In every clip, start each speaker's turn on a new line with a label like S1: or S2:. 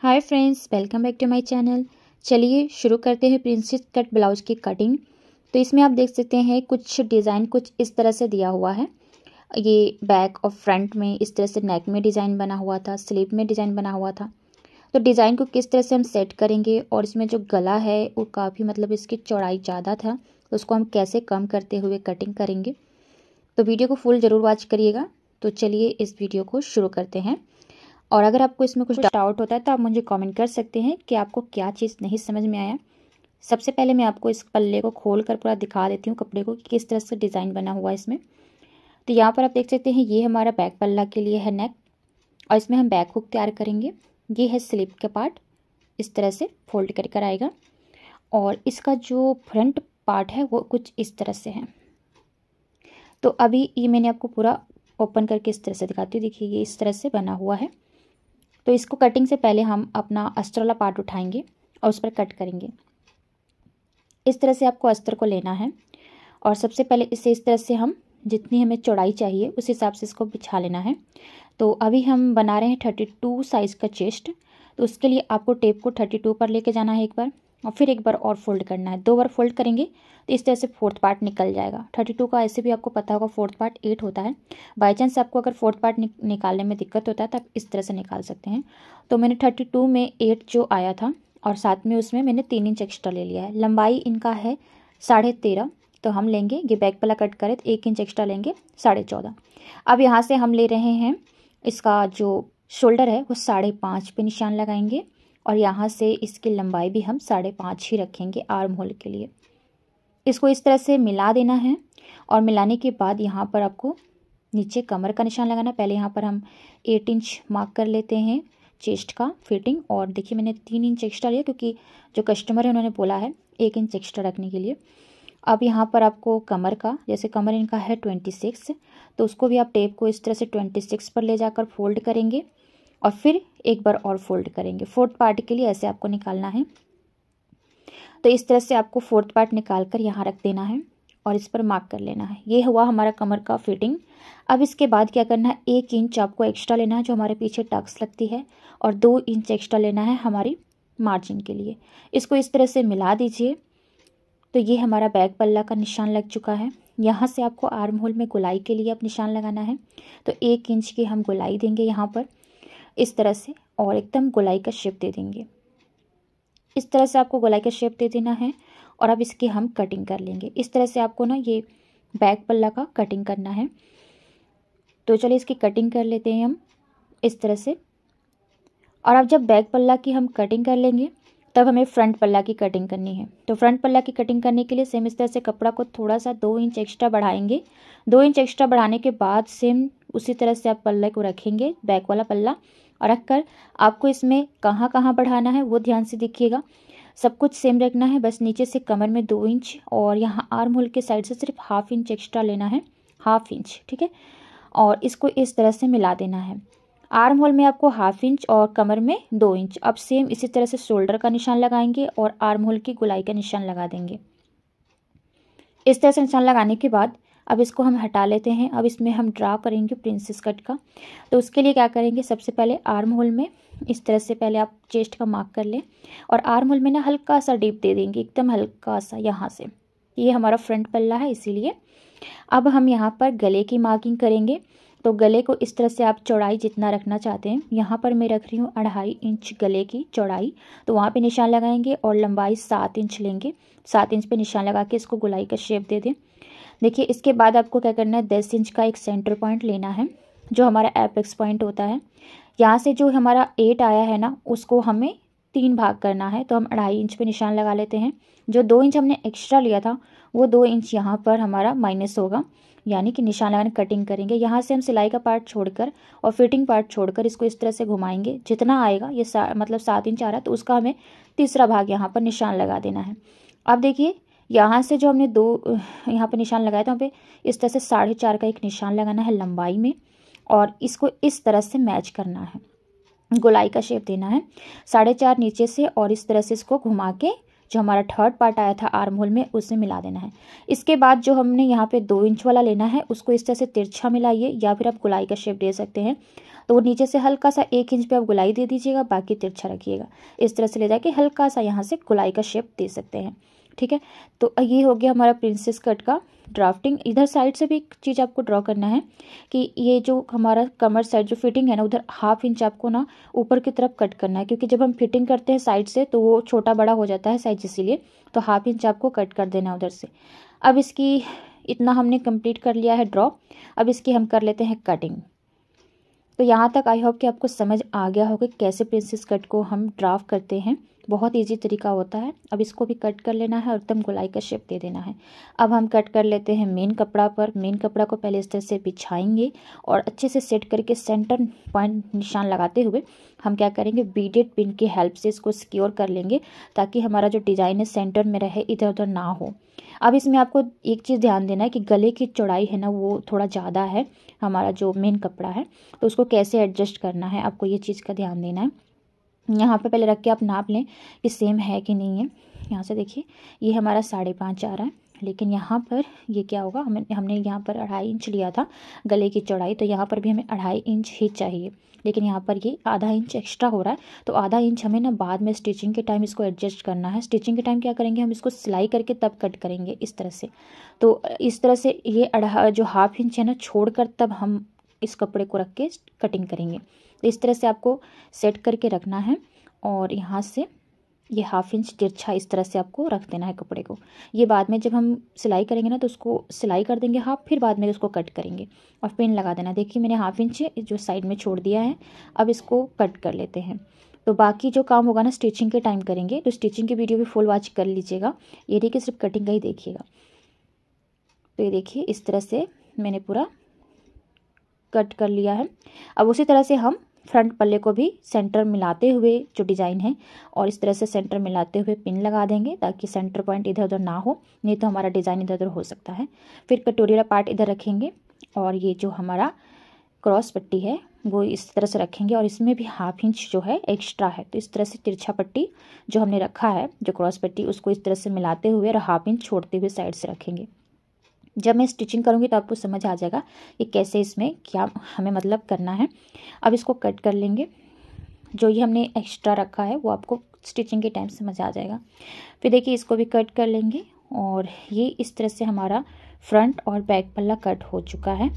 S1: Hi friends, welcome back to my channel. चलिए शुरू करते हैं प्रिंसेस कट ब्लाउज की कटिंग। तो इसमें आप देख सकते हैं कुछ डिज़ाइन कुछ इस तरह से दिया हुआ है। ये बैक और फ्रंट में इस तरह से नेक में डिज़ाइन बना हुआ था, स्लीव में डिज़ाइन बना हुआ था। तो डिज़ाइन को किस तरह से हम सेट करेंगे और इसमें जो गला है वो काफ़ी इसकी चौड़ाई ज़्यादा था, तो उसको हम कैसे कम करते हुए कटिंग करेंगे। तो वीडियो को फुल ज़रूर वॉच करिएगा। तो चलिए इस वीडियो को शुरू करते हैं। और अगर आपको इसमें कुछ डाउट होता है तो आप मुझे कमेंट कर सकते हैं कि आपको क्या चीज़ नहीं समझ में आया। सबसे पहले मैं आपको इस पल्ले को खोल कर पूरा दिखा देती हूँ कपड़े को कि किस तरह से डिज़ाइन बना हुआ है इसमें। तो यहाँ पर आप देख सकते हैं ये हमारा बैक पल्ला के लिए है नेक, और इसमें हम बैक हुक तैयार करेंगे। ये है स्लीव का पार्ट, इस तरह से फोल्ड कर आएगा। और इसका जो फ्रंट पार्ट है वो कुछ इस तरह से है। तो अभी ये मैंने आपको पूरा ओपन करके इस तरह से दिखाती हूँ। देखिए ये इस तरह से बना हुआ है। तो इसको कटिंग से पहले हम अपना अस्तर वाला पार्ट उठाएंगे और उस पर कट करेंगे। इस तरह से आपको अस्तर को लेना है और सबसे पहले इसे इस तरह से हम जितनी हमें चौड़ाई चाहिए उस हिसाब से इसको बिछा लेना है। तो अभी हम बना रहे हैं 32 साइज़ का चेस्ट। तो उसके लिए आपको टेप को 32 पर लेके जाना है एक बार, और फिर एक बार और फोल्ड करना है। 2 बार फोल्ड करेंगे तो इस तरह से फोर्थ पार्ट निकल जाएगा। 32 का ऐसे भी आपको पता होगा फोर्थ पार्ट 8 होता है। बाई चांस आपको अगर फोर्थ पार्ट निकालने में दिक्कत होता है तो आप इस तरह से निकाल सकते हैं। तो मैंने 32 में 8 जो आया था और साथ में उसमें मैंने 3 इंच एक्स्ट्रा ले लिया है। लंबाई इनका है 13.5, तो हम लेंगे ये बैक पल्ला कट करे तो 1 इंच एक्स्ट्रा लेंगे 14.5। अब यहाँ से हम ले रहे हैं इसका जो शोल्डर है वो 5.5 पे निशान लगाएंगे, और यहाँ से इसकी लंबाई भी हम 5.5 ही रखेंगे आर्म होल के लिए। इसको इस तरह से मिला देना है, और मिलाने के बाद यहाँ पर आपको नीचे कमर का निशान लगाना। पहले यहाँ पर हम 8 इंच मार्क कर लेते हैं चेस्ट का फिटिंग। और देखिए मैंने 3 इंच एक्स्ट्रा लिया क्योंकि जो कस्टमर है उन्होंने बोला है 1 इंच एक्स्ट्रा रखने के लिए। अब यहाँ पर आपको कमर का, जैसे कमर इनका है 26, तो उसको भी आप टेप को इस तरह से 26 पर ले जाकर फोल्ड करेंगे और फिर एक बार और फोल्ड करेंगे। फोर्थ पार्ट के लिए ऐसे आपको निकालना है। तो इस तरह से आपको फोर्थ पार्ट निकाल कर यहाँ रख देना है और इस पर मार्क कर लेना है। ये हुआ हमारा कमर का फिटिंग। अब इसके बाद क्या करना है, 1 इंच आपको एक्स्ट्रा लेना है जो हमारे पीछे टक्स लगती है, और 2 इंच एक्स्ट्रा लेना है हमारी मार्जिन के लिए। इसको इस तरह से मिला दीजिए। तो ये हमारा बैक पल्ला का निशान लग चुका है। यहाँ से आपको आर्म होल में गोलाई के लिए अब निशान लगाना है। तो 1 इंच की हम गोलाई देंगे यहाँ पर इस तरह से, और एकदम गोलाई का शेप दे देंगे। इस तरह से आपको गोलाई का शेप दे देना है और अब इसकी हम कटिंग कर लेंगे। इस तरह से आपको ना ये बैक पल्ला का कटिंग करना है। तो चलिए इसकी कटिंग कर लेते हैं हम इस तरह से। और अब जब बैक पल्ला की हम कटिंग कर लेंगे तब हमें फ्रंट पल्ला की कटिंग करनी है। तो फ्रंट पल्ला की कटिंग करने के लिए सेम इस तरह से कपड़ा को थोड़ा सा 2 इंच एक्स्ट्रा बढ़ाएंगे। 2 इंच एक्स्ट्रा बढ़ाने के बाद सेम उसी तरह से आप पल्ले को रखेंगे, बैक वाला पल्ला, और रखकर आपको इसमें कहाँ कहाँ बढ़ाना है वो ध्यान से देखिएगा। सब कुछ सेम रखना है, बस नीचे से कमर में 2 इंच और यहाँ आर्म होल के साइड से सिर्फ 1/2 इंच एक्स्ट्रा लेना है, 1/2 इंच, ठीक है। और इसको इस तरह से मिला देना है। आर्म होल में आपको 1/2 इंच और कमर में 2 इंच। अब सेम इसी तरह से शोल्डर का निशान लगाएंगे और आर्म होल की गोलाई का निशान लगा देंगे। इस तरह से निशान लगाने के बाद अब इसको हम हटा लेते हैं। अब इसमें हम ड्रा करेंगे प्रिंसेस कट का। तो उसके लिए क्या करेंगे, सबसे पहले आर्म होल में इस तरह से पहले आप चेस्ट का मार्क कर लें, और आर्म होल में ना हल्का सा डीप दे देंगे, एकदम हल्का सा यहाँ से। ये हमारा फ्रंट पल्ला है इसीलिए। अब हम यहाँ पर गले की मार्किंग करेंगे। तो गले को इस तरह से आप चौड़ाई जितना रखना चाहते हैं, यहाँ पर मैं रख रही हूँ 2.5 इंच गले की चौड़ाई। तो वहाँ पे निशान लगाएंगे और लंबाई 7 इंच लेंगे। 7 इंच पे निशान लगा के इसको गोलाई का शेप दे दें। देखिए इसके बाद आपको क्या करना है, 10 इंच का एक सेंटर पॉइंट लेना है जो हमारा एपेक्स पॉइंट होता है। यहाँ से जो हमारा 8 आया है ना उसको हमें 3 भाग करना है। तो हम 2.5 इंच पे निशान लगा लेते हैं। जो 2 इंच हमने एक्स्ट्रा लिया था वो 2 इंच यहाँ पर हमारा माइनस होगा, यानी कि निशान लगाने कटिंग करेंगे। यहाँ से हम सिलाई का पार्ट छोड़कर और फिटिंग पार्ट छोड़कर इसको इस तरह से घुमाएंगे। जितना आएगा ये 7 इंच आ रहा है तो उसका हमें तीसरा भाग यहाँ पर निशान लगा देना है। अब देखिए यहाँ से जो हमने 2 यहाँ पर निशान लगाया था वहाँ पे इस तरह से 4.5 का एक निशान लगाना है लंबाई में, और इसको इस तरह से मैच करना है, गोलाई का शेप देना है। 4.5 नीचे से और इस तरह से इसको घुमा के जो हमारा थर्ड पार्ट आया था आर्म होल में उसमें मिला देना है। इसके बाद जो हमने यहाँ पे 2 इंच वाला लेना है उसको इस तरह से तिरछा मिलाइए, या फिर आप गोलाई का शेप दे सकते हैं। तो वो नीचे से हल्का सा 1 इंच पे आप गोलाई दे दीजिएगा, बाकी तिरछा रखिएगा। इस तरह से ले जाके हल्का सा यहाँ से गोलाई का शेप दे सकते हैं, ठीक है। तो ये हो गया हमारा प्रिंसेस कट का ड्राफ्टिंग। इधर साइड से भी एक चीज़ आपको ड्रॉ करना है कि ये जो हमारा कमर साइड जो फिटिंग है ना, उधर 1/2 इंच आपको ना ऊपर की तरफ कट करना है, क्योंकि जब हम फिटिंग करते हैं साइड से तो वो छोटा बड़ा हो जाता है साइज, इसीलिए तो 1/2 इंच आपको कट कर देना है उधर से। अब इसकी इतना हमने कंप्लीट कर लिया है ड्रॉ। अब इसकी हम कर लेते हैं कटिंग। तो यहाँ तक आई होप कि आपको समझ आ गया होगा कैसे प्रिंसेस कट को हम ड्राफ्ट करते हैं। बहुत इजी तरीका होता है। अब इसको भी कट कर लेना है और एकदम गोलाई का शेप दे देना है। अब हम कट कर लेते हैं मेन कपड़ा पर। मेन कपड़ा को पहले इस तरह से बिछाएंगे और अच्छे से सेट करके सेंटर पॉइंट निशान लगाते हुए हम क्या करेंगे, बीडेड पिन की हेल्प से इसको सिक्योर कर लेंगे, ताकि हमारा जो डिज़ाइन है सेंटर में रहे, इधर उधर ना हो। अब इसमें आपको एक चीज़ ध्यान देना है कि गले की चौड़ाई है ना वो थोड़ा ज़्यादा है हमारा जो मेन कपड़ा है, तो उसको कैसे एडजस्ट करना है आपको ये चीज़ का ध्यान देना है। यहाँ पे पहले रख के आप नाप लें कि सेम है कि नहीं है। यहाँ से देखिए ये हमारा 5.5 आ रहा है, लेकिन यहाँ पर ये क्या होगा, हमने यहाँ पर 2.5 इंच लिया था गले की चौड़ाई, तो यहाँ पर भी हमें 2.5 इंच ही चाहिए, लेकिन यहाँ पर ये आधा इंच एक्स्ट्रा हो रहा है। तो आधा इंच हमें ना बाद में स्टिचिंग के टाइम इसको एडजस्ट करना है। स्टिचिंग के टाइम क्या करेंगे, हम इसको सिलाई करके तब कट करेंगे इस तरह से। तो इस तरह से ये जो 1/2 इंच है ना छोड़कर तब हम इस कपड़े को रख के कटिंग करेंगे। तो इस तरह से आपको सेट करके रखना है और यहाँ से ये 1/2 इंच तिरछा इस तरह से आपको रख देना है कपड़े को। ये बाद में जब हम सिलाई करेंगे ना तो उसको सिलाई कर देंगे हाफ, फिर बाद में उसको कट करेंगे और पिन लगा देना। देखिए मैंने 1/2 इंच जो साइड में छोड़ दिया है। अब इसको कट कर लेते हैं। तो बाकी जो काम होगा ना स्टिचिंग के टाइम करेंगे, तो स्टिचिंग की वीडियो भी फुल वॉच कर लीजिएगा, ये नहीं कि सिर्फ कटिंग का ही देखिएगा। तो ये देखिए इस तरह से मैंने पूरा कट कर लिया है। अब उसी तरह से हम फ्रंट पल्ले को भी सेंटर मिलाते हुए जो डिज़ाइन है और इस तरह से सेंटर मिलाते हुए पिन लगा देंगे, ताकि सेंटर पॉइंट इधर उधर ना हो, नहीं तो हमारा डिज़ाइन इधर उधर हो सकता है। फिर कटोरी वाला पार्ट इधर रखेंगे और ये जो हमारा क्रॉस पट्टी है वो इस तरह से रखेंगे, और इसमें भी 1/2 इंच जो है एक्स्ट्रा है। तो इस तरह से तिरछा पट्टी जो हमने रखा है जो क्रॉस पट्टी, उसको इस तरह से मिलाते हुए और 1/2 इंच छोड़ते हुए साइड से रखेंगे। जब मैं स्टिचिंग करूँगी तो आपको समझ आ जाएगा कि कैसे इसमें क्या हमें मतलब करना है। अब इसको कट कर लेंगे। जो ये हमने एक्स्ट्रा रखा है वो आपको स्टिचिंग के टाइम समझ आ जाएगा। फिर देखिए इसको भी कट कर लेंगे और ये इस तरह से हमारा फ्रंट और बैक पल्ला कट हो चुका है।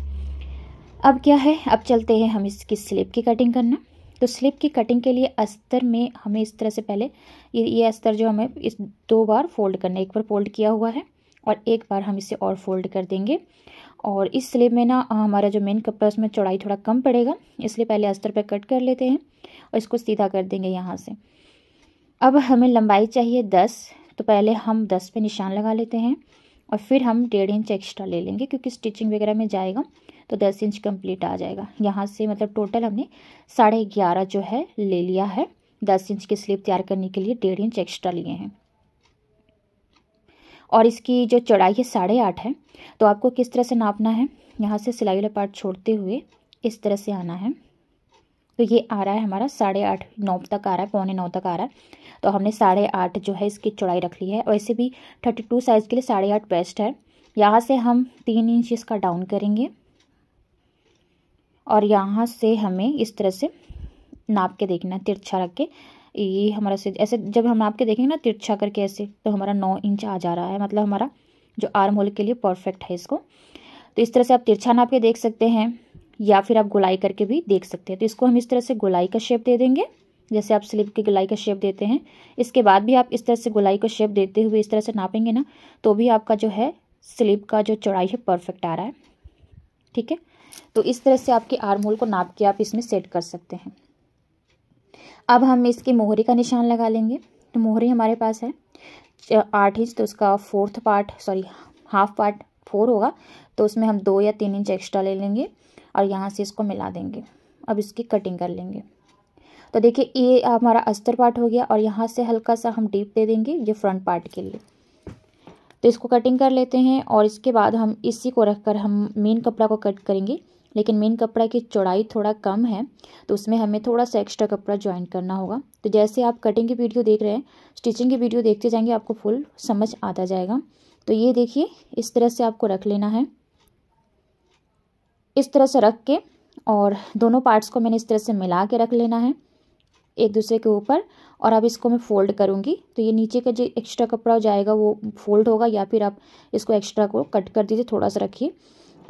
S1: अब क्या है, अब चलते हैं हम इसकी स्लीव की कटिंग करना। तो स्लीव की कटिंग के लिए अस्तर में हमें इस तरह से पहले ये अस्तर जो हमें इस 2 बार फोल्ड करना है। एक बार फोल्ड किया हुआ है और एक बार हम इसे और फोल्ड कर देंगे। और इस स्लीव में ना हमारा जो मेन कपड़ा है उसमें चौड़ाई थोड़ा कम पड़ेगा, इसलिए पहले अस्तर पे कट कर लेते हैं और इसको सीधा कर देंगे यहाँ से। अब हमें लंबाई चाहिए 10, तो पहले हम 10 पे निशान लगा लेते हैं और फिर हम 1.5 इंच एक्स्ट्रा ले लेंगे, क्योंकि स्टिचिंग वगैरह में जाएगा तो 10 इंच कंप्लीट आ जाएगा। यहाँ से मतलब टोटल हमने 11.5 जो है ले लिया है। 10 इंच की स्लीव तैयार करने के लिए 1.5 इंच एक्स्ट्रा लिए हैं और इसकी जो चौड़ाई है 8.5 है। तो आपको किस तरह से नापना है, यहाँ से सिलाई वाला पार्ट छोड़ते हुए इस तरह से आना है। तो ये आ रहा है हमारा 8.5, 9 तक आ रहा है, 8:45 तक आ रहा है। तो हमने 8.5 जो है इसकी चौड़ाई रख ली है। वैसे भी 32 साइज़ के लिए 8.5 बेस्ट है। यहाँ से हम 3 इंच इसका डाउन करेंगे और यहाँ से हमें इस तरह से नाप के देखना है, तिरछा रख के। ये हमारा से ऐसे जब हम नाप के देखेंगे ना तिरछा करके ऐसे, तो हमारा 9 इंच आ जा रहा है, मतलब हमारा जो आर्म होल के लिए परफेक्ट है इसको। तो इस तरह से आप तिरछा नाप के देख सकते हैं या फिर आप गोलाई करके भी देख सकते हैं। तो इसको हम इस तरह से गोलाई का शेप दे देंगे, जैसे आप स्लीव की गोलाई का शेप देते हैं। इसके बाद भी आप इस तरह से गोलाई का शेप देते हुए इस तरह से नापेंगे ना, तो भी आपका जो है स्लीव का जो चौड़ाई है परफेक्ट आ रहा है। ठीक है, तो इस तरह से आपके आर्म होल को नाप के आप इसमें सेट कर सकते हैं। अब हम इसकी मोहरी का निशान लगा लेंगे। तो मोहरी हमारे पास है 8 इंच, तो उसका हाफ पार्ट 4 होगा, तो उसमें हम 2 या 3 इंच एक्स्ट्रा ले लेंगे और यहाँ से इसको मिला देंगे। अब इसकी कटिंग कर लेंगे। तो देखिए ये हमारा अस्तर पार्ट हो गया और यहाँ से हल्का सा हम डीप दे देंगे ये फ्रंट पार्ट के लिए। तो इसको कटिंग कर लेते हैं और इसके बाद हम इसी को रखकर हम मेन कपड़ा को कट करेंगे, लेकिन मेन कपड़ा की चौड़ाई थोड़ा कम है, तो उसमें हमें थोड़ा सा एक्स्ट्रा कपड़ा ज्वाइन करना होगा। तो जैसे आप कटिंग की वीडियो देख रहे हैं, स्टिचिंग की वीडियो देखते जाएंगे, आपको फुल समझ आता जाएगा। तो ये देखिए, इस तरह से आपको रख लेना है। इस तरह से रख के और दोनों पार्ट्स को मैंने इस तरह से मिला के रख लेना है एक दूसरे के ऊपर। और अब इसको मैं फोल्ड करूँगी, तो ये नीचे का जो एक्स्ट्रा कपड़ा हो जाएगा वो फोल्ड होगा, या फिर आप इसको एक्स्ट्रा को कट कर दीजिए, थोड़ा सा रखिए।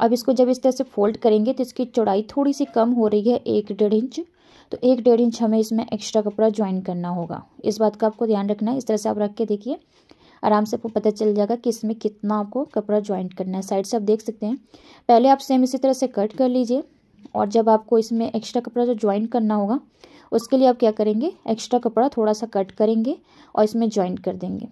S1: अब इसको जब इस तरह से फोल्ड करेंगे तो इसकी चौड़ाई थोड़ी सी कम हो रही है, 1-1.5 इंच। तो 1-1.5 इंच हमें इसमें एक्स्ट्रा कपड़ा ज्वाइन करना होगा। इस बात का आपको ध्यान रखना है। इस तरह से आप रख के देखिए, आराम से आपको पता चल जाएगा कि इसमें कितना आपको कपड़ा ज्वाइन करना है। साइड से आप देख सकते हैं। पहले आप सेम इसी तरह से कट कर लीजिए, और जब आपको इसमें एक्स्ट्रा कपड़ा जो ज्वाइन करना होगा, उसके लिए आप क्या करेंगे, एक्स्ट्रा कपड़ा थोड़ा सा कट करेंगे और इसमें ज्वाइन कर देंगे।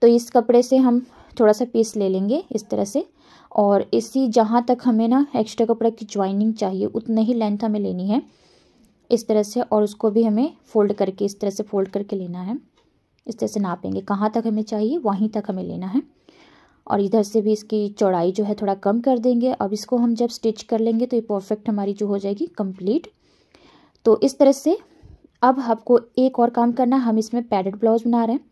S1: तो इस कपड़े से हम थोड़ा सा पीस ले लेंगे इस तरह से, और इसी जहाँ तक हमें ना एक्स्ट्रा कपड़ा की ज्वाइनिंग चाहिए उतने ही लेंथ हमें लेनी है इस तरह से। और उसको भी हमें फोल्ड करके इस तरह से फोल्ड करके लेना है। इस तरह से नापेंगे, कहाँ तक हमें चाहिए वहीं तक हमें लेना है। और इधर से भी इसकी चौड़ाई जो है थोड़ा कम कर देंगे। अब इसको हम जब स्टिच कर लेंगे तो ये परफेक्ट हमारी जो हो जाएगी कंप्लीट। तो इस तरह से अब आपको एक और काम करना है। हम इसमें पैडेड ब्लाउज बना रहे हैं,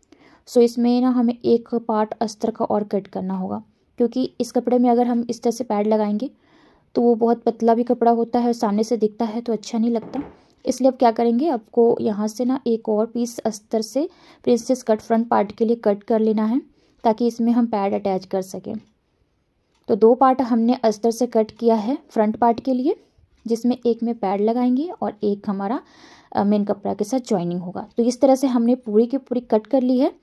S1: सो इसमें ना हमें एक पार्ट अस्तर का और कट करना होगा, क्योंकि इस कपड़े में अगर हम इस तरह से पैड लगाएंगे तो वो बहुत पतला भी कपड़ा होता है, सामने से दिखता है तो अच्छा नहीं लगता। इसलिए अब क्या करेंगे, आपको यहाँ से ना एक और पीस अस्तर से प्रिंसेस कट फ्रंट पार्ट के लिए कट कर लेना है, ताकि इसमें हम पैड अटैच कर सकें। तो 2 पार्ट हमने अस्तर से कट किया है फ्रंट पार्ट के लिए, जिसमें एक में पैड लगाएंगे और एक हमारा मेन कपड़ा के साथ ज्वाइनिंग होगा। तो इस तरह से हमने पूरी की पूरी कट कर ली है।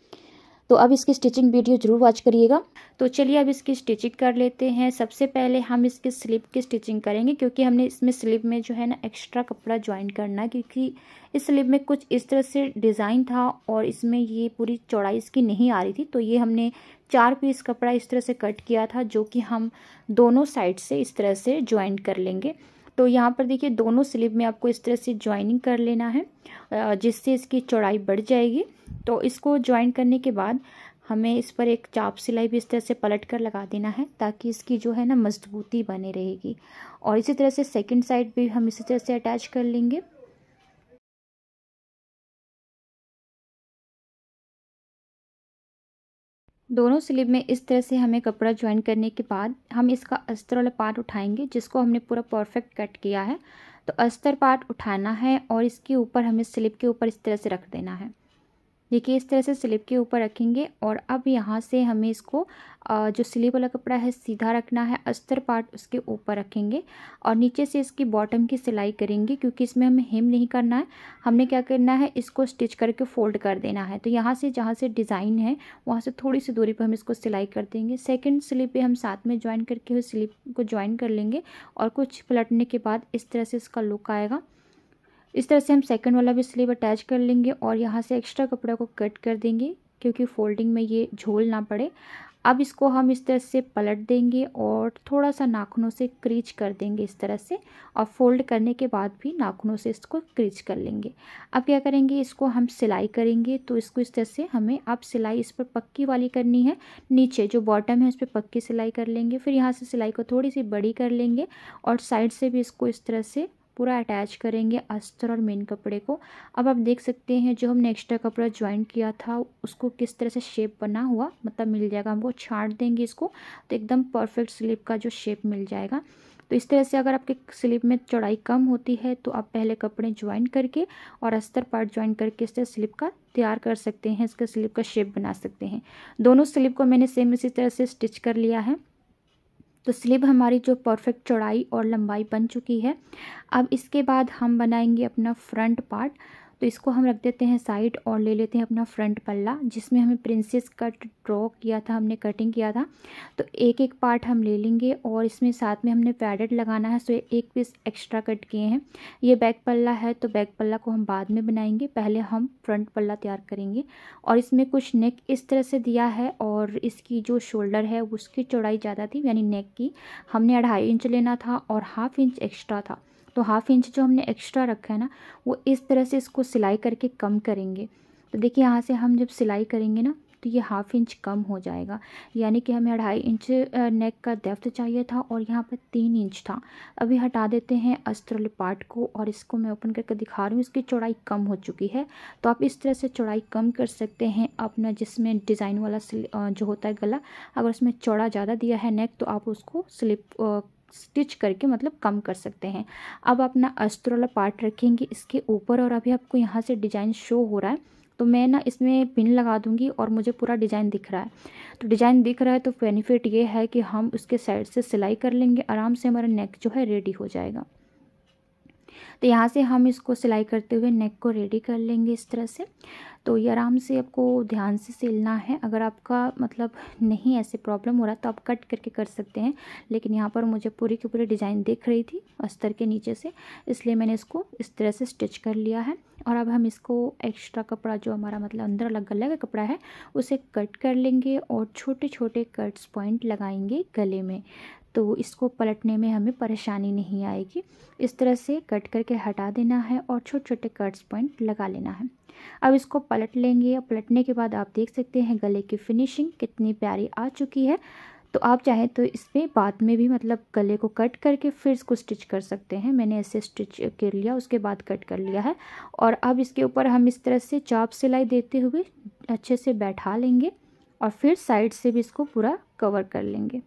S1: तो अब इसकी स्टिचिंग वीडियो जरूर वॉच करिएगा। तो चलिए अब इसकी स्टिचिंग कर लेते हैं। सबसे पहले हम इसकी स्लीव की स्टिचिंग करेंगे, क्योंकि हमने इसमें स्लीव में जो है ना एक्स्ट्रा कपड़ा ज्वाइन करना है, क्योंकि इस स्लीव में कुछ इस तरह से डिज़ाइन था और इसमें ये पूरी चौड़ाई इसकी नहीं आ रही थी। तो ये हमने 4 पीस कपड़ा इस तरह से कट किया था, जो कि हम दोनों साइड से इस तरह से ज्वाइन कर लेंगे। तो यहाँ पर देखिए, दोनों स्लीव में आपको इस तरह से ज्वाइनिंग कर लेना है, जिससे इसकी चौड़ाई बढ़ जाएगी। तो इसको ज्वाइन करने के बाद हमें इस पर एक चाप सिलाई भी इस तरह से पलट कर लगा देना है, ताकि इसकी जो है ना मजबूती बने रहेगी। और इसी तरह से सेकंड साइड भी हम इसी तरह से अटैच कर लेंगे। दोनों स्लीव में इस तरह से हमें कपड़ा ज्वाइन करने के बाद हम इसका अस्तर वाला पार्ट उठाएंगे, जिसको हमने पूरा परफेक्ट कट किया है। तो अस्तर पार्ट उठाना है और इसके ऊपर हमें स्लीव के ऊपर इस तरह से रख देना है। देखिए, इस तरह से स्लीव के ऊपर रखेंगे। और अब यहाँ से हमें इसको जो स्लीव वाला कपड़ा है सीधा रखना है, अस्तर पार्ट उसके ऊपर रखेंगे और नीचे से इसकी बॉटम की सिलाई करेंगे, क्योंकि इसमें हमें हेम नहीं करना है। हमने क्या करना है, इसको स्टिच करके फोल्ड कर देना है। तो यहाँ से जहाँ से डिज़ाइन है वहाँ से थोड़ी सी दूरी पर हम इसको सिलाई कर देंगे। सेकेंड स्लीव पे हम साथ में ज्वाइन करके हुए स्लीव को ज्वाइन कर लेंगे, और कुछ पलटने के बाद इस तरह से इसका लुक आएगा। इस तरह से हम सेकंड वाला भी स्लीव अटैच कर लेंगे और यहाँ से एक्स्ट्रा कपड़ा को कट कर देंगे, क्योंकि फोल्डिंग में ये झोल ना पड़े। अब इसको हम इस तरह से पलट देंगे और थोड़ा सा नाखूनों से क्रीच कर देंगे इस तरह से, और फोल्ड करने के बाद भी नाखूनों से इसको क्रीच कर लेंगे। अब क्या करेंगे, इसको हम सिलाई करेंगे। तो इसको इस तरह से हमें अब सिलाई इस पर पक्की वाली करनी है। नीचे जो बॉटम है उस पर पक्की सिलाई कर लेंगे। फिर यहाँ से सिलाई को थोड़ी सी बड़ी कर लेंगे और साइड से भी इसको इस तरह से पूरा अटैच करेंगे अस्तर और मेन कपड़े को। अब आप देख सकते हैं जो हमने एक्स्ट्रा कपड़ा ज्वाइन किया था उसको किस तरह से शेप बना हुआ मतलब मिल जाएगा। हमको छांट देंगे इसको तो एकदम परफेक्ट स्लीव का जो शेप मिल जाएगा। तो इस तरह से अगर आपके स्लीव में चौड़ाई कम होती है तो आप पहले कपड़े ज्वाइन करके और अस्तर पार्ट ज्वाइन करके इस तरह स्लीव का तैयार कर सकते हैं, इसका स्लीव का शेप बना सकते हैं। दोनों स्लीव को मैंने सेम इसी तरह से स्टिच कर लिया है। तो स्लीव हमारी जो परफेक्ट चौड़ाई और लंबाई बन चुकी है। अब इसके बाद हम बनाएंगे अपना फ्रंट पार्ट। तो इसको हम रख देते हैं साइड और ले लेते हैं अपना फ्रंट पल्ला, जिसमें हमें प्रिंसेस कट ड्रॉ किया था, हमने कटिंग किया था। तो एक एक पार्ट हम ले लेंगे और इसमें साथ में हमने पैडेड लगाना है, सो एक पीस एक्स्ट्रा कट किए हैं। ये बैक पल्ला है तो बैक पल्ला को हम बाद में बनाएंगे, पहले हम फ्रंट पल्ला तैयार करेंगे। और इसमें कुछ नेक इस तरह से दिया है और इसकी जो शोल्डर है उसकी चौड़ाई ज़्यादा थी, यानी नेक की हमने 2.5 इंच लेना था और 1/2 इंच एक्स्ट्रा था। तो 1/2 इंच जो हमने एक्स्ट्रा रखा है ना वो इस तरह से इसको सिलाई करके कम करेंगे। तो देखिए यहाँ से हम जब सिलाई करेंगे ना तो ये 1/2 इंच कम हो जाएगा, यानी कि हमें 2.5 इंच नेक का डेप्थ चाहिए था और यहाँ पर 3 इंच था। अभी हटा देते हैं अस्तर वाले पार्ट को और इसको मैं ओपन करके दिखा रही हूँ। इसकी चौड़ाई कम हो चुकी है, तो आप इस तरह से चौड़ाई कम कर सकते हैं अपना, जिसमें डिज़ाइन वाला जो होता है गला, अगर उसमें चौड़ा ज़्यादा दिया है नेक तो आप उसको स्टिच करके मतलब कम कर सकते हैं। अब अपना अस्तर वाला पार्ट रखेंगे इसके ऊपर और अभी आपको यहाँ से डिज़ाइन शो हो रहा है, तो मैं ना इसमें पिन लगा दूंगी और मुझे पूरा डिज़ाइन दिख रहा है। तो डिज़ाइन दिख रहा है तो बेनिफिट ये है कि हम उसके साइड से सिलाई कर लेंगे, आराम से हमारा नेक जो है रेडी हो जाएगा। तो यहाँ से हम इसको सिलाई करते हुए नेक को रेडी कर लेंगे इस तरह से। तो ये आराम से आपको ध्यान से सिलना है। अगर आपका मतलब नहीं ऐसे प्रॉब्लम हो रहा तो आप कट करके कर सकते हैं, लेकिन यहाँ पर मुझे पूरी की पूरी डिज़ाइन दिख रही थी अस्तर के नीचे से, इसलिए मैंने इसको इस तरह से स्टिच कर लिया है। और अब हम इसको एक्स्ट्रा कपड़ा जो हमारा मतलब अंदर वाला गले का कपड़ा है उसे कट कर लेंगे और छोटे छोटे कट्स पॉइंट लगाएंगे गले में, तो इसको पलटने में हमें परेशानी नहीं आएगी। इस तरह से कट करके हटा देना है और छोटे छोटे कट्स पॉइंट लगा लेना है। अब इसको पलट लेंगे और पलटने के बाद आप देख सकते हैं गले की फिनिशिंग कितनी प्यारी आ चुकी है। तो आप चाहें तो इस पर बाद में भी मतलब गले को कट करके फिर इसको स्टिच कर सकते हैं। मैंने ऐसे स्टिच कर लिया, उसके बाद कट कर लिया है। और अब इसके ऊपर हम इस तरह से चाप सिलाई देते हुए अच्छे से बैठा लेंगे और फिर साइड से भी इसको पूरा कवर कर लेंगे।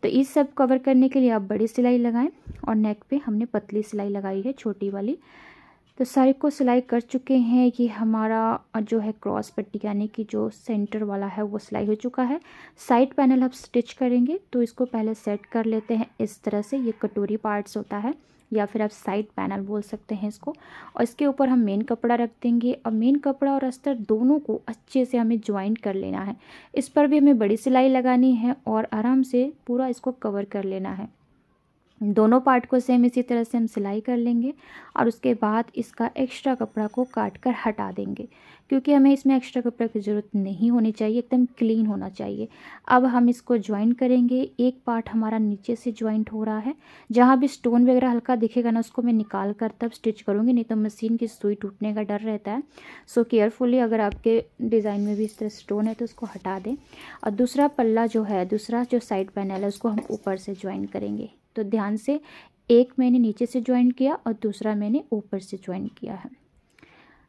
S1: तो इस सब कवर करने के लिए आप बड़ी सिलाई लगाएं और नेक पे हमने पतली सिलाई लगाई है, छोटी वाली। तो सारे को सिलाई कर चुके हैं। ये हमारा जो है क्रॉस पट्टी यानी कि जो सेंटर वाला है वो सिलाई हो चुका है। साइड पैनल आप स्टिच करेंगे तो इसको पहले सेट कर लेते हैं इस तरह से। ये कटोरी पार्ट्स होता है या फिर आप साइड पैनल बोल सकते हैं इसको। और इसके ऊपर हम मेन कपड़ा रख देंगे और मेन कपड़ा और अस्तर दोनों को अच्छे से हमें ज्वाइंट कर लेना है। इस पर भी हमें बड़ी सिलाई लगानी है और आराम से पूरा इसको कवर कर लेना है। दोनों पार्ट को सेम इसी तरह से हम सिलाई कर लेंगे और उसके बाद इसका एक्स्ट्रा कपड़ा को काट कर हटा देंगे, क्योंकि हमें इसमें एक्स्ट्रा कपड़ा की ज़रूरत नहीं होनी चाहिए, एकदम क्लीन होना चाहिए। अब हम इसको ज्वाइन करेंगे। एक पार्ट हमारा नीचे से ज्वाइंट हो रहा है, जहाँ भी स्टोन वगैरह हल्का दिखेगा ना उसको मैं निकाल कर तब स्टिच करूँगी, नहीं तो मशीन की सुई टूटने का डर रहता है। सो केयरफुली अगर आपके डिज़ाइन में भी इस तरह स्टोन है तो उसको हटा दें। और दूसरा पल्ला जो है, दूसरा जो साइड पैनल है उसको हम ऊपर से ज्वाइन करेंगे। तो ध्यान से, एक मैंने नीचे से ज्वाइन किया और दूसरा मैंने ऊपर से ज्वाइन किया है।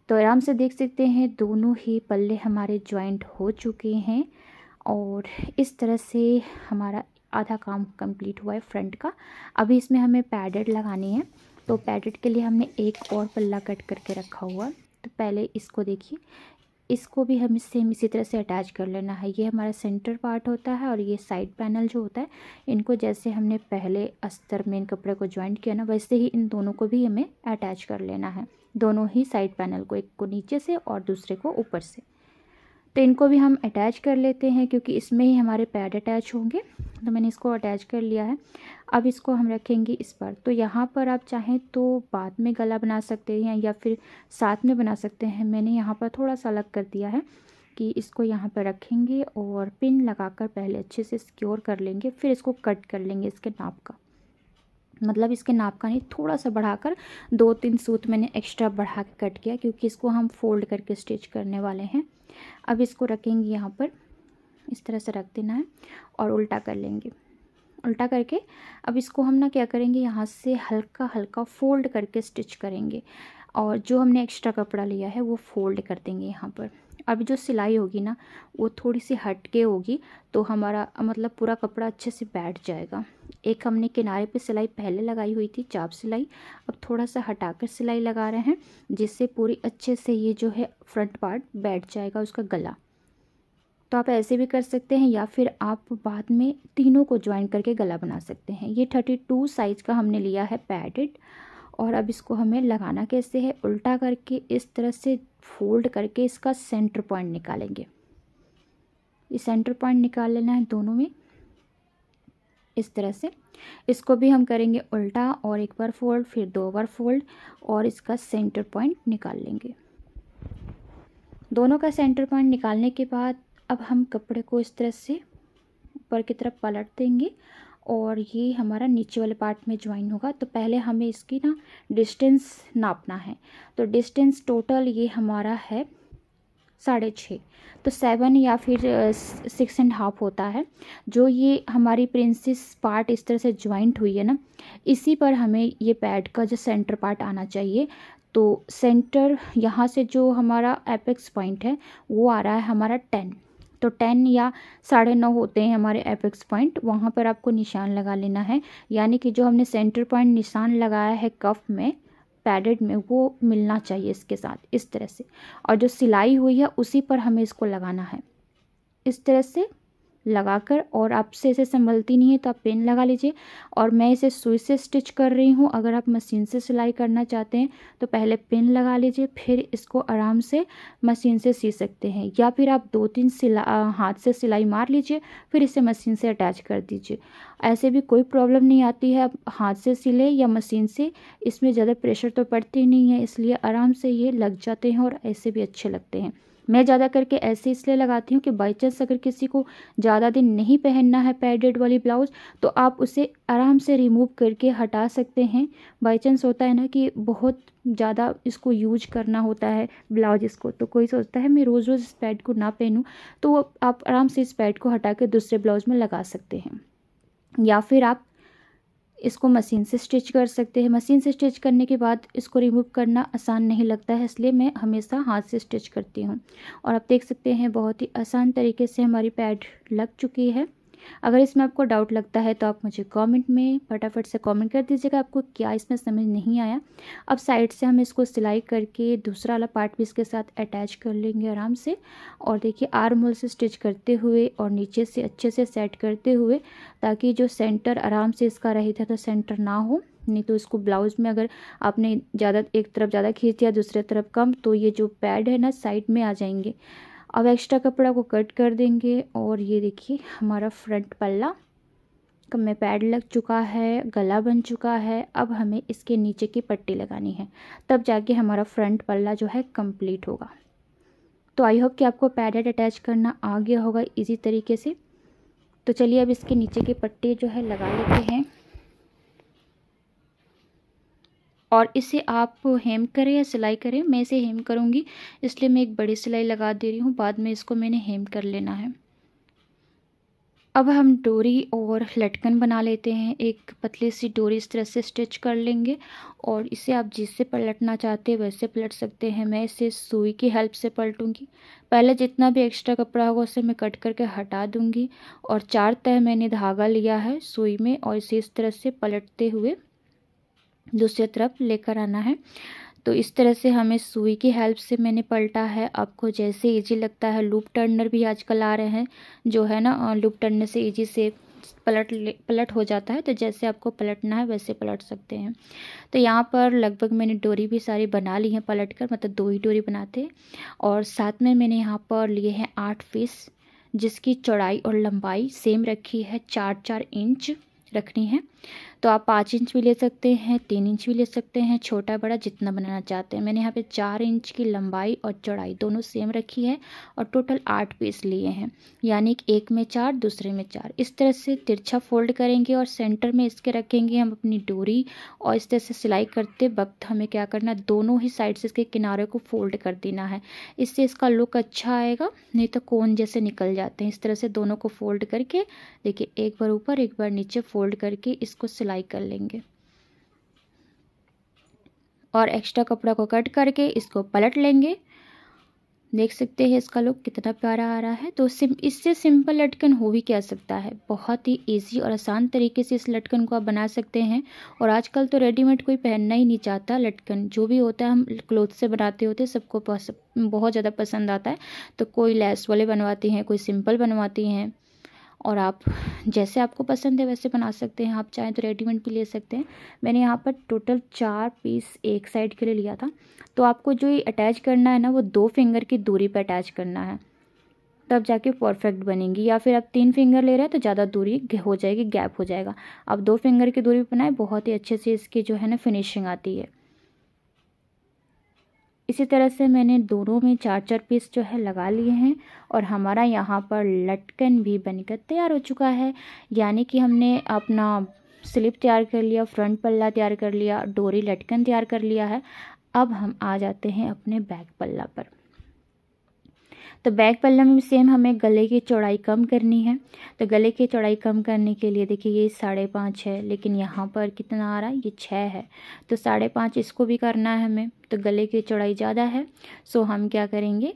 S1: तो आराम से देख सकते हैं दोनों ही पल्ले हमारे ज्वाइंट हो चुके हैं और इस तरह से हमारा आधा काम कंप्लीट हुआ है फ्रंट का। अभी इसमें हमें पैडेड लगानी है, तो पैडेड के लिए हमने एक और पल्ला कट करके रखा हुआ। तो पहले इसको देखिए, इसको भी हमें सेम इसी तरह से अटैच कर लेना है। ये हमारा सेंटर पार्ट होता है और ये साइड पैनल जो होता है, इनको जैसे हमने पहले अस्तर मेन कपड़े को ज्वाइंट किया ना, वैसे ही इन दोनों को भी हमें अटैच कर लेना है। दोनों ही साइड पैनल को, एक को नीचे से और दूसरे को ऊपर से। तो इनको भी हम अटैच कर लेते हैं क्योंकि इसमें ही हमारे पैड अटैच होंगे। तो मैंने इसको अटैच कर लिया है। अब इसको हम रखेंगे इस पर। तो यहाँ पर आप चाहें तो बाद में गला बना सकते हैं या फिर साथ में बना सकते हैं। मैंने यहाँ पर थोड़ा सा अलग कर दिया है कि इसको यहाँ पर रखेंगे और पिन लगाकर पहले अच्छे से सिक्योर कर लेंगे, फिर इसको कट कर लेंगे इसके नाप का। मतलब इसके नाप का नहीं, थोड़ा सा बढ़ाकर 2-3 सूत मैंने एक्स्ट्रा बढ़ा के कट किया क्योंकि इसको हम फोल्ड करके स्टिच करने वाले हैं। अब इसको रखेंगे यहाँ पर, इस तरह से रख देना है और उल्टा कर लेंगे। उल्टा करके अब इसको हम ना क्या करेंगे, यहाँ से हल्का हल्का फोल्ड करके स्टिच करेंगे और जो हमने एक्स्ट्रा कपड़ा लिया है वो फोल्ड कर देंगे यहाँ पर। अब जो सिलाई होगी ना वो थोड़ी सी हट के होगी, तो हमारा मतलब पूरा कपड़ा अच्छे से बैठ जाएगा। एक हमने किनारे पे सिलाई पहले लगाई हुई थी, चाप सिलाई, अब थोड़ा सा हटाकर सिलाई लगा रहे हैं जिससे पूरी अच्छे से ये जो है फ्रंट पार्ट बैठ जाएगा उसका गला। तो आप ऐसे भी कर सकते हैं या फिर आप बाद में तीनों को ज्वाइन करके गला बना सकते हैं। ये 32 साइज़ का हमने लिया है पैडेड। और अब इसको हमें लगाना कैसे है, उल्टा करके इस तरह से फोल्ड करके इसका सेंटर पॉइंट निकालेंगे। ये सेंटर पॉइंट निकाल लेना है दोनों में इस तरह से। इसको भी हम करेंगे उल्टा और एक बार फोल्ड, फिर 2 बार फोल्ड और इसका सेंटर पॉइंट निकाल लेंगे। दोनों का सेंटर पॉइंट निकालने के बाद अब हम कपड़े को इस तरह से ऊपर की तरफ पलट देंगे और ये हमारा नीचे वाले पार्ट में ज्वाइन होगा। तो पहले हमें इसकी ना डिस्टेंस नापना है। तो डिस्टेंस टोटल ये हमारा है 6.5, तो 7 या फिर 6.5 होता है। जो ये हमारी प्रिंसेस पार्ट इस तरह से ज्वाइंट हुई है ना, इसी पर हमें ये पैड का जो सेंटर पार्ट आना चाहिए। तो सेंटर यहाँ से जो हमारा एपेक्स पॉइंट है वो आ रहा है हमारा 10, तो 10 या 9.5 होते हैं हमारे एपेक्स पॉइंट, वहाँ पर आपको निशान लगा लेना है। यानी कि जो हमने सेंटर पॉइंट निशान लगाया है कफ में, पैडेड में, वो मिलना चाहिए इसके साथ इस तरह से। और जो सिलाई हुई है उसी पर हमें इसको लगाना है इस तरह से लगाकर। और आपसे इसे संभलती नहीं है तो आप पेन लगा लीजिए। और मैं इसे सुई से स्टिच कर रही हूँ। अगर आप मशीन से सिलाई करना चाहते हैं तो पहले पेन लगा लीजिए, फिर इसको आराम से मशीन से सी सकते हैं। या फिर आप 2-3 हाथ से सिलाई मार लीजिए, फिर इसे मशीन से अटैच कर दीजिए। ऐसे भी कोई प्रॉब्लम नहीं आती है। आप हाथ से सिले या मशीन से, इसमें ज़्यादा प्रेशर तो पड़ती नहीं है, इसलिए आराम से ये लग जाते हैं और ऐसे भी अच्छे लगते हैं। मैं ज़्यादा करके ऐसे इसलिए लगाती हूँ कि बाई चांस अगर किसी को ज़्यादा दिन नहीं पहनना है पैडेड वाली ब्लाउज़, तो आप उसे आराम से रिमूव करके हटा सकते हैं। बाई चांस होता है ना कि बहुत ज़्यादा इसको यूज करना होता है ब्लाउज इसको, तो कोई सोचता है मैं रोज़ रोज़ इस पैड को ना पहनूं, तो आप आराम से इस पैड को हटा के दूसरे ब्लाउज में लगा सकते हैं। या फिर आप इसको मशीन से स्टिच कर सकते हैं। मशीन से स्टिच करने के बाद इसको रिमूव करना आसान नहीं लगता है, इसलिए मैं हमेशा हाथ से स्टिच करती हूँ। और आप देख सकते हैं बहुत ही आसान तरीके से हमारी पैड लग चुकी है। अगर इसमें आपको डाउट लगता है तो आप मुझे कमेंट में फटाफट से कमेंट कर दीजिएगा आपको क्या इसमें समझ नहीं आया। अब साइड से हम इसको सिलाई करके दूसरा वाला पार्ट भी इसके साथ अटैच कर लेंगे आराम से। और देखिए आर्म होल से स्टिच करते हुए और नीचे से अच्छे से सेट करते हुए, ताकि जो सेंटर आराम से इसका रहे था तो सेंटर ना हो। नहीं तो इसको ब्लाउज में अगर आपने ज़्यादा एक तरफ ज़्यादा खींच दिया दूसरी तरफ कम, तो ये जो पैड है ना साइड में आ जाएंगे। अब एक्स्ट्रा कपड़ा को कट कर देंगे। और ये देखिए हमारा फ्रंट पल्ला में पैड लग चुका है, गला बन चुका है। अब हमें इसके नीचे की पट्टी लगानी है, तब जाके हमारा फ्रंट पल्ला जो है कंप्लीट होगा। तो आई होप कि आपको पैडेड अटैच करना आ गया होगा इजी तरीके से। तो चलिए अब इसके नीचे की पट्टी जो है लगा लेते हैं। और इसे आप हेम करें या सिलाई करें, मैं इसे हेम करूँगी इसलिए मैं एक बड़ी सिलाई लगा दे रही हूँ, बाद में इसको मैंने हेम कर लेना है। अब हम डोरी और लटकन बना लेते हैं। एक पतली सी डोरी इस तरह से स्टिच कर लेंगे और इसे आप जिससे पलटना चाहते हैं वैसे पलट सकते हैं। मैं इसे सुई की हेल्प से पलटूंगी। पहले जितना भी एक्स्ट्रा कपड़ा होगा उसे मैं कट करके हटा दूंगी। और 4 तह मैंने धागा लिया है सुई में और इसे इस तरह से पलटते हुए दूसरी तरफ लेकर आना है। तो इस तरह से हमें सुई की हेल्प से मैंने पलटा है। आपको जैसे इजी लगता है, लूप टर्नर भी आजकल आ रहे हैं जो है ना, लूप टर्नर से इजी से पलट हो जाता है। तो जैसे आपको पलटना है वैसे पलट सकते हैं। तो यहाँ पर लगभग मैंने डोरी भी सारी बना ली है पलट कर, मतलब 2 ही डोरी बनाते हैं। और साथ में मैंने यहाँ पर लिए हैं 8 पीस, जिसकी चौड़ाई और लंबाई सेम रखी है, 4-4 इंच रखनी है। तो आप 5 इंच भी ले सकते हैं, 3 इंच भी ले सकते हैं, छोटा बड़ा जितना बनाना चाहते हैं। मैंने यहाँ पे 4 इंच की लंबाई और चौड़ाई दोनों सेम रखी है और टोटल 8 पीस लिए हैं, यानी कि एक में 4 दूसरे में 4। इस तरह से तिरछा फोल्ड करेंगे और सेंटर में इसके रखेंगे हम अपनी डोरी। और इस तरह से सिलाई करते वक्त हमें क्या करना है, दोनों ही साइड से इसके किनारे को फोल्ड कर देना है। इससे इसका लुक अच्छा आएगा, नहीं तो कोन जैसे निकल जाते हैं। इस तरह से दोनों को फोल्ड करके देखिए, एक बार ऊपर एक बार नीचे फोल्ड करके इसको सिलाई कर लेंगे। और एक्स्ट्रा कपड़ा को कट करके इसको पलट लेंगे। देख सकते हैं इसका लुक कितना प्यारा आ रहा है। तो इससे सिंपल लटकन हो भी क्या सकता है। बहुत ही इजी और आसान तरीके से इस लटकन को आप बना सकते हैं। और आजकल तो रेडीमेड कोई पहनना ही नहीं चाहता। लटकन जो भी होता है हम क्लोथ से बनाते होते हैं, सबको बहुत ज़्यादा पसंद आता है। तो कोई लेस वाले बनवाती हैं, कोई सिंपल बनवाती हैं। और आप जैसे आपको पसंद है वैसे बना सकते हैं। आप चाहें तो रेडीमेड भी ले सकते हैं। मैंने यहाँ पर टोटल 4 पीस एक साइड के लिए लिया था। तो आपको जो ये अटैच करना है ना, वो 2 फिंगर की दूरी पर अटैच करना है, तब जाके परफेक्ट बनेंगी। या फिर आप 3 फिंगर ले रहे हैं तो ज़्यादा दूरी हो जाएगी, गैप हो जाएगा। आप 2 फिंगर की दूरी पर बनाए, बहुत ही अच्छे से इसकी जो है ना फिनिशिंग आती है। इसी तरह से मैंने दोनों में 4-4 पीस जो है लगा लिए हैं। और हमारा यहाँ पर लटकन भी बनकर तैयार हो चुका है। यानी कि हमने अपना स्लिप तैयार कर लिया, फ्रंट पल्ला तैयार कर लिया, डोरी लटकन तैयार कर लिया है। अब हम आ जाते हैं अपने बैक पल्ला पर। तो बैक पल्ला में भी सेम हमें गले की चौड़ाई कम करनी है। तो गले की चौड़ाई कम करने के लिए देखिए ये 5.5 है, लेकिन यहाँ पर कितना आ रहा है, ये 6 है। तो 5.5 इसको भी करना है हमें। तो गले की चौड़ाई ज़्यादा है, सो हम क्या करेंगे,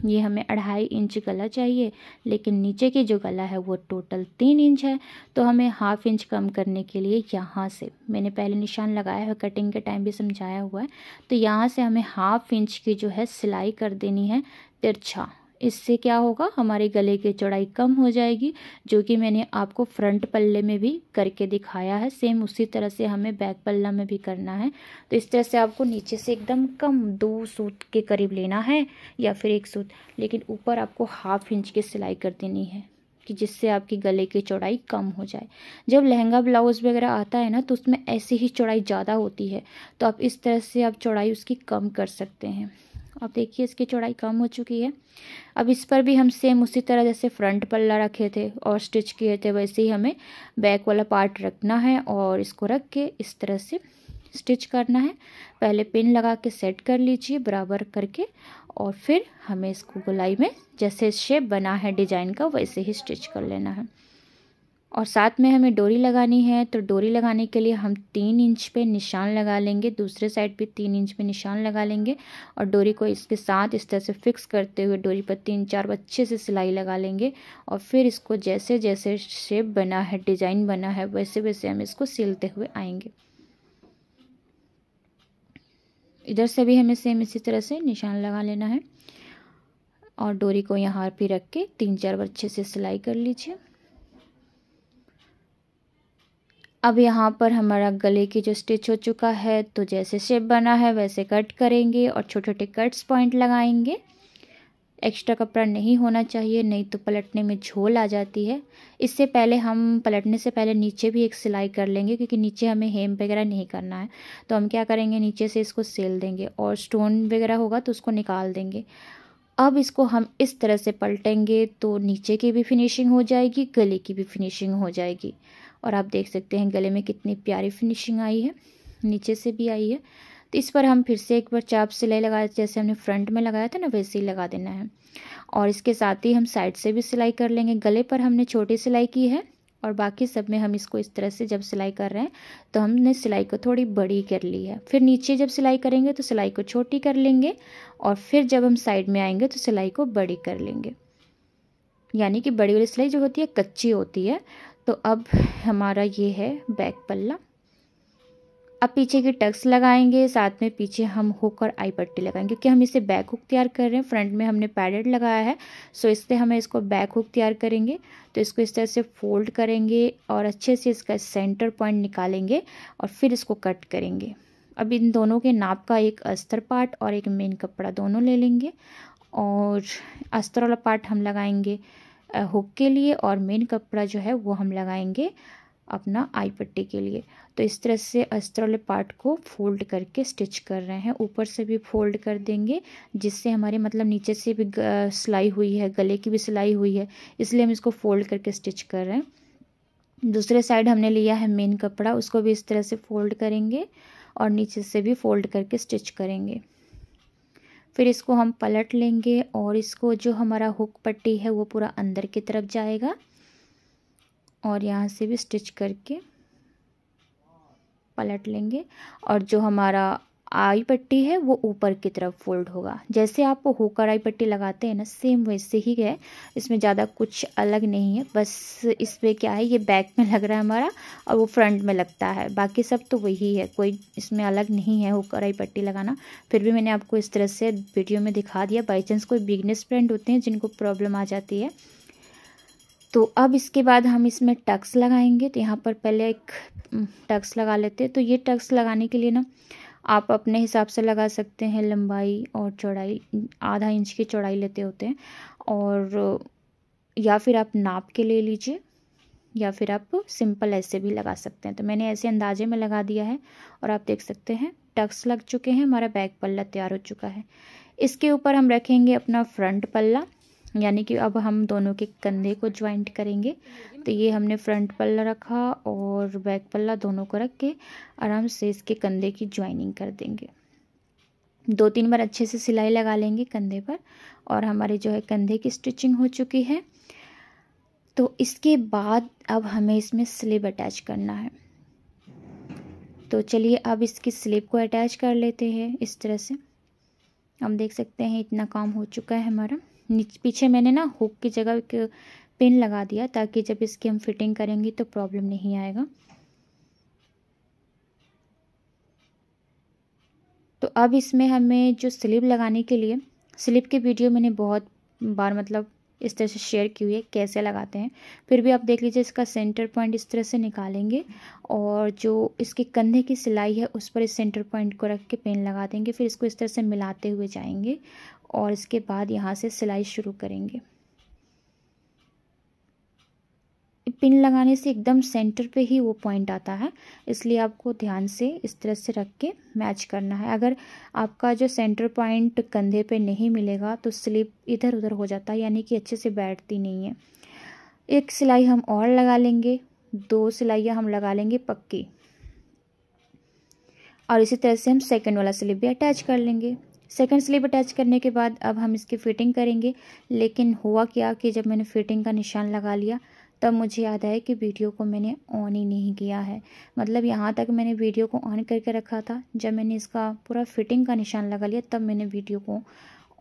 S1: ये हमें 2.5 इंच गला चाहिए, लेकिन नीचे की जो गला है वो टोटल 3 इंच है। तो हमें 1/2 इंच कम करने के लिए यहाँ से, मैंने पहले निशान लगाया है, कटिंग के टाइम भी समझाया हुआ है, तो यहाँ से हमें 1/2 इंच की जो है सिलाई कर देनी है तिरछा। इससे क्या होगा, हमारे गले की चौड़ाई कम हो जाएगी, जो कि मैंने आपको फ्रंट पल्ले में भी करके दिखाया है। सेम उसी तरह से हमें बैक पल्ला में भी करना है। तो इस तरह से आपको नीचे से एकदम कम 2 सूत के करीब लेना है या फिर 1 सूत, लेकिन ऊपर आपको 1/2 इंच की सिलाई कर देनी है कि जिससे आपकी गले की चौड़ाई कम हो जाए। जब लहंगा ब्लाउज़ वगैरह आता है ना, तो उसमें ऐसी ही चौड़ाई ज़्यादा होती है, तो आप इस तरह से आप चौड़ाई उसकी कम कर सकते हैं। अब देखिए इसकी चौड़ाई कम हो चुकी है। अब इस पर भी हम सेम उसी तरह जैसे फ्रंट पल्ला रखे थे और स्टिच किए थे, वैसे ही हमें बैक वाला पार्ट रखना है और इसको रख के इस तरह से स्टिच करना है। पहले पिन लगा के सेट कर लीजिए बराबर करके, और फिर हमें इसको गोलाई में जैसे शेप बना है डिजाइन का वैसे ही स्टिच कर लेना है। और साथ में हमें डोरी लगानी है, तो डोरी लगाने के लिए हम 3 इंच पे निशान लगा लेंगे, दूसरे साइड भी 3 इंच पे निशान लगा लेंगे और डोरी को इसके साथ इस तरह से फिक्स करते हुए डोरी पर 3-4 अच्छे से सिलाई लगा लेंगे। और फिर इसको जैसे जैसे शेप बना है, डिजाइन बना है, वैसे वैसे हम इसको सिलते हुए आएंगे। इधर से भी हमें सेम इसी तरह से निशान लगा लेना है और डोरी को यहाँ पे रख के 3-4 बार अच्छे से सिलाई कर लीजिए। अब यहाँ पर हमारा गले की जो स्टिच हो चुका है, तो जैसे शेप बना है वैसे कट करेंगे और छोटे छोटे कट्स पॉइंट लगाएंगे। एक्स्ट्रा कपड़ा नहीं होना चाहिए, नहीं तो पलटने में झोल आ जाती है। इससे पहले हम पलटने से पहले नीचे भी एक सिलाई कर लेंगे, क्योंकि नीचे हमें हेम वगैरह नहीं करना है। तो हम क्या करेंगे, नीचे से इसको सिल देंगे और स्टोन वगैरह होगा तो उसको निकाल देंगे। अब इसको हम इस तरह से पलटेंगे तो नीचे की भी फिनिशिंग हो जाएगी, गले की भी फिनिशिंग हो जाएगी। और आप देख सकते हैं गले में कितनी प्यारी फिनिशिंग आई है, नीचे से भी आई है। तो इस पर हम फिर से एक बार चाप सिलाई लगा, जैसे हमने फ्रंट में लगाया था ना, वैसे ही लगा देना है। और इसके साथ ही हम साइड से भी सिलाई कर लेंगे। गले पर हमने छोटी सिलाई की है और बाकी सब में हम इसको इस तरह से जब सिलाई कर रहे हैं तो हमने सिलाई को थोड़ी बड़ी कर ली है। फिर नीचे जब सिलाई करेंगे तो सिलाई को छोटी कर लेंगे और फिर जब हम साइड में आएंगे तो सिलाई को बड़ी कर लेंगे। यानी कि बड़ी वाली सिलाई जो होती है कच्ची होती है। तो अब हमारा ये है बैक पल्ला। अब पीछे की टक्स लगाएंगे, साथ में पीछे हम हुक और आई पट्टी लगाएंगे, क्योंकि हम इसे बैक हुक तैयार कर रहे हैं। फ्रंट में हमने पैडेड लगाया है, सो इससे हमें इसको बैक हुक तैयार करेंगे। तो इसको इस तरह से फोल्ड करेंगे और अच्छे से इसका सेंटर पॉइंट निकालेंगे और फिर इसको कट करेंगे। अब इन दोनों के नाप का एक अस्तर पार्ट और एक मेन कपड़ा दोनों ले लेंगे और अस्तर वाला पार्ट हम लगाएंगे हुक के लिए और मेन कपड़ा जो है वो हम लगाएंगे अपना आई पट्टी के लिए। तो इस तरह से अस्तर वाले पार्ट को फोल्ड करके स्टिच कर रहे हैं। ऊपर से भी फोल्ड कर देंगे, जिससे हमारे मतलब नीचे से भी सिलाई हुई है, गले की भी सिलाई हुई है, इसलिए हम इसको फोल्ड करके स्टिच कर रहे हैं। दूसरे साइड हमने लिया है मेन कपड़ा, उसको भी इस तरह से फोल्ड करेंगे और नीचे से भी फोल्ड करके स्टिच करेंगे। फिर इसको हम पलट लेंगे और इसको जो हमारा हुक पट्टी है वो पूरा अंदर की तरफ जाएगा और यहाँ से भी स्टिच करके पलट लेंगे। और जो हमारा आई पट्टी है वो ऊपर की तरफ फोल्ड होगा। जैसे आप हुक और आई पट्टी लगाते हैं ना, सेम वैसे ही है, इसमें ज़्यादा कुछ अलग नहीं है। बस इसमें क्या है, ये बैक में लग रहा है हमारा और वो फ्रंट में लगता है, बाकी सब तो वही है, कोई इसमें अलग नहीं है हुक और आई पट्टी लगाना। फिर भी मैंने आपको इस तरह से वीडियो में दिखा दिया, बाई चांस कोई बिगनेस फ्रेंड होते हैं जिनको प्रॉब्लम आ जाती है। तो अब इसके बाद हम इसमें टक्स लगाएंगे। तो यहाँ पर पहले एक टक्स लगा लेते हैं। तो ये टक्स लगाने के लिए ना आप अपने हिसाब से लगा सकते हैं, लंबाई और चौड़ाई 1/2 इंच की चौड़ाई लेते होते हैं, और या फिर आप नाप के ले लीजिए या फिर आप सिंपल ऐसे भी लगा सकते हैं। तो मैंने ऐसे अंदाजे में लगा दिया है और आप देख सकते हैं टक्स लग चुके हैं, हमारा बैक पल्ला तैयार हो चुका है। इसके ऊपर हम रखेंगे अपना फ्रंट पल्ला, यानी कि अब हम दोनों के कंधे को ज्वाइंट करेंगे। तो ये हमने फ्रंट पल्ला रखा और बैक पल्ला दोनों को रख के आराम से इसके कंधे की ज्वाइनिंग कर देंगे। 2-3 बार अच्छे से सिलाई लगा लेंगे कंधे पर। और हमारे जो है कंधे की स्टिचिंग हो चुकी है। तो इसके बाद अब हमें इसमें स्लीव अटैच करना है। तो चलिए अब इसकी स्लीव को अटैच कर लेते हैं इस तरह से। हम देख सकते हैं इतना काम हो चुका है हमारा। पीछे मैंने ना हुक की जगह एक पिन लगा दिया ताकि जब इसकी हम फिटिंग करेंगे तो प्रॉब्लम नहीं आएगा। तो अब इसमें हमें जो स्लीव लगाने के लिए, स्लीव की वीडियो मैंने बहुत बार मतलब इस तरह से शेयर की हुई है कैसे लगाते हैं, फिर भी आप देख लीजिए। इसका सेंटर पॉइंट इस तरह से निकालेंगे और जो इसके कंधे की सिलाई है उस पर इस सेंटर पॉइंट को रख के पेन लगा देंगे। फिर इसको इस तरह से मिलाते हुए जाएंगे और इसके बाद यहाँ से सिलाई शुरू करेंगे। पिन लगाने से एकदम सेंटर पे ही वो पॉइंट आता है, इसलिए आपको ध्यान से इस तरह से रख के मैच करना है। अगर आपका जो सेंटर पॉइंट कंधे पे नहीं मिलेगा तो स्लीव इधर उधर हो जाता है, यानी कि अच्छे से बैठती नहीं है। एक सिलाई हम और लगा लेंगे, 2 सिलाइयाँ हम लगा लेंगे पक्की। और इसी तरह से हम सेकंड वाला स्लीव भी अटैच कर लेंगे। सेकंड स्लीव अटैच करने के बाद अब हम इसकी फ़िटिंग करेंगे। लेकिन हुआ क्या कि जब मैंने फ़िटिंग का निशान लगा लिया तब मुझे याद आया कि वीडियो को मैंने ऑन ही नहीं किया है। मतलब यहाँ तक मैंने वीडियो को ऑन करके रखा था, जब मैंने इसका पूरा फिटिंग का निशान लगा लिया तब मैंने वीडियो को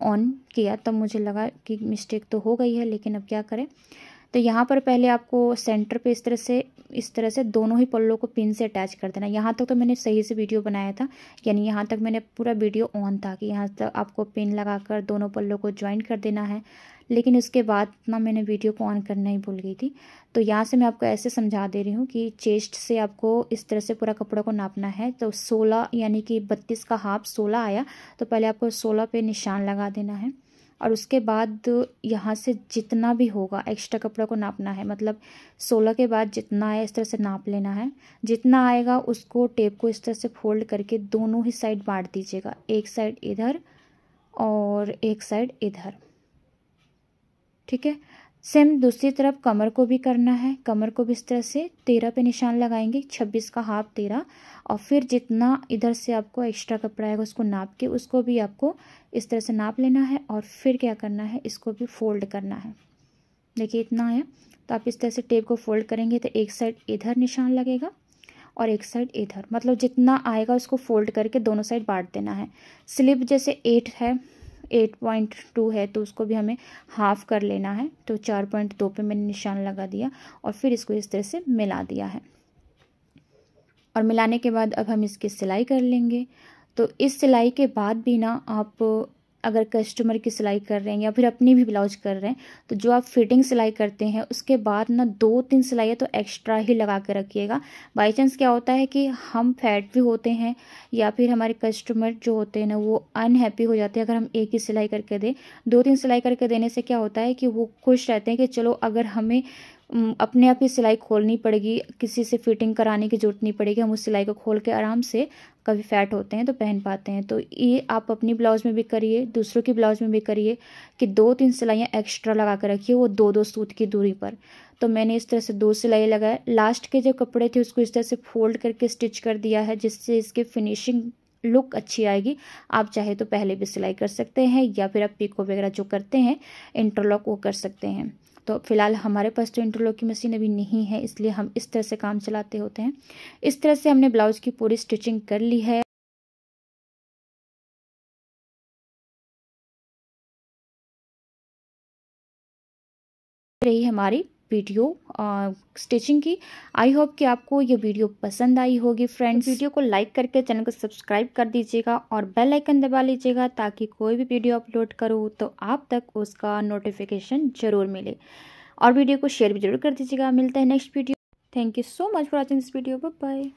S1: ऑन किया। तब मुझे लगा कि मिस्टेक तो हो गई है, लेकिन अब क्या करें। तो यहाँ पर पहले आपको सेंटर पे इस तरह से दोनों ही पल्लों को पिन से अटैच कर देना। यहाँ तक तो मैंने सही से वीडियो बनाया था, यानी यहाँ तक मैंने पूरा वीडियो ऑन था कि यहाँ तक आपको पिन लगाकर दोनों पल्लों को ज्वाइन कर देना है। लेकिन उसके बाद ना मैंने वीडियो को ऑन करना ही भूल गई थी। तो यहाँ से मैं आपको ऐसे समझा दे रही हूँ कि चेस्ट से आपको इस तरह से पूरा कपड़ा को नापना है। तो 16 यानी कि 32 का हाफ 16 आया, तो पहले आपको 16 पे निशान लगा देना है। और उसके बाद यहाँ से जितना भी होगा एक्स्ट्रा कपड़ा को नापना है। मतलब 16 के बाद जितना आए इस तरह से नाप लेना है। जितना आएगा उसको टेप को इस तरह से फोल्ड करके दोनों ही साइड बांट दीजिएगा, एक साइड इधर और एक साइड इधर। ठीक है, सेम दूसरी तरफ कमर को भी करना है। कमर को भी इस तरह से 13 पे निशान लगाएंगे, 26 का हाफ 13। और फिर जितना इधर से आपको एक्स्ट्रा कपड़ा आएगा उसको नाप के उसको भी आपको इस तरह से नाप लेना है। और फिर क्या करना है, इसको भी फोल्ड करना है। देखिए इतना है, तो आप इस तरह से टेप को फोल्ड करेंगे तो एक साइड इधर निशान लगेगा और एक साइड इधर। मतलब जितना आएगा उसको फोल्ड करके दोनों साइड बांट देना है। स्लीव जैसे 8 है, 8.2 है, तो उसको भी हमें हाफ कर लेना है। तो 4.2 पे मैंने निशान लगा दिया और फिर इसको इस तरह से मिला दिया है। और मिलाने के बाद अब हम इसकी सिलाई कर लेंगे। तो इस सिलाई के बाद भी ना आप अगर कस्टमर की सिलाई कर रहे हैं या फिर अपनी भी ब्लाउज कर रहे हैं, तो जो आप फिटिंग सिलाई करते हैं उसके बाद ना 2-3 सिलाइयाँ तो एक्स्ट्रा ही लगा के रखिएगा। बाई चांस क्या होता है कि हम फैट भी होते हैं या फिर हमारे कस्टमर जो होते हैं ना वो अनहैप्पी हो जाते हैं अगर हम एक ही सिलाई करके दें। 2-3 सिलाई करके देने से क्या होता है कि वो खुश रहते हैं कि चलो अगर हमें अपने आप ही सिलाई खोलनी पड़ेगी, किसी से फिटिंग कराने की जरूरत नहीं पड़ेगी, हम उस सिलाई को खोल के आराम से कभी फैट होते हैं तो पहन पाते हैं। तो ये आप अपनी ब्लाउज में भी करिए, दूसरों की ब्लाउज में भी करिए कि 2-3 सिलाइयाँ एक्स्ट्रा लगा कर रखिए, वो 2-2 सूत की दूरी पर। तो मैंने इस तरह से 2 सिलाई लगाए। लास्ट के जो कपड़े थे उसको इस तरह से फोल्ड करके स्टिच कर दिया है, जिससे इसकी फिनिशिंग लुक अच्छी आएगी। आप चाहे तो पहले भी सिलाई कर सकते हैं या फिर आप पिको वगैरह जो करते हैं इंटरलॉक वो कर सकते हैं। तो फिलहाल हमारे पास तो इंटरलॉक की मशीन अभी नहीं है, इसलिए हम इस तरह से काम चलाते होते हैं। इस तरह से हमने ब्लाउज की पूरी स्टिचिंग कर ली है। रही हमारी वीडियो स्टिचिंग की। आई होप कि आपको ये वीडियो पसंद आई होगी फ्रेंड्स। वीडियो को लाइक करके चैनल को सब्सक्राइब कर दीजिएगा और बेल आइकन दबा लीजिएगा ताकि कोई भी वीडियो अपलोड करूँ तो आप तक उसका नोटिफिकेशन ज़रूर मिले। और वीडियो को शेयर भी जरूर कर दीजिएगा। मिलता है next video. Thank you so much for watching this video. Bye bye.